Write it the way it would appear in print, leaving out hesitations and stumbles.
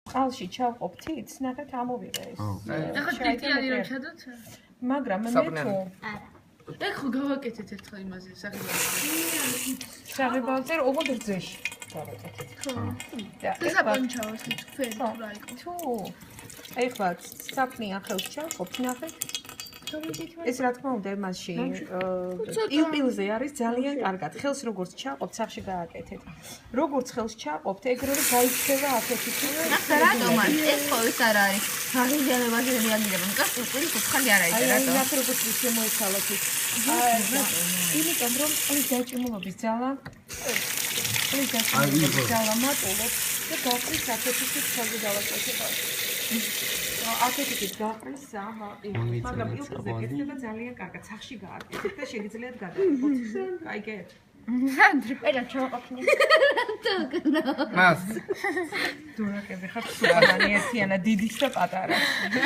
წყალში ჩავყოფ თითს, ნახეთ ამოვიღე ეს. ახლა თითიანი რომ ჩადოთ? მაგრამ მე თუ ეხლა გავაკეთეთ ერთხელ იმაზე საღებავზე ოღონდ რძეში გავაკეთეთ. და დასაპონჩავოს თქვენ რა იყო? თუ ეხლა საფნი ახელს ჩავყოფთ, ნახეთ. ეს რა თქმა უნდა მასში პილპილზე არის ძალიან კარგად. ხელს როგორც ჩაყოფთ, სახში გააკეთეთ. როგორც ხელს ჩაყოფთ, ეგრევე გაიქცევა აქეთი. ახლა რატომაც ეს ყოველს არ არის. აღიზიანებაზე რეაგირება. მკაც პილპილი ხალხი არ არის რატო? აი, როგორც შემოეცალოთ ის. იმიტომ რომ ის დაჭიმულობის ძალა მატულობს და გაყრის აქეთით ხელზე დავაკეთება. აქეთით გაყრის მაგრამ პილპილზე კეთდება ძალიან კარგად. სახში გააკეთეთ და შეგიძლიათ გადაიღოთ. კაიგე. ედა ჩავაყოფნი. მას. დურაკები ხარ, სულანი ერთიანა დიდიც და პატარა.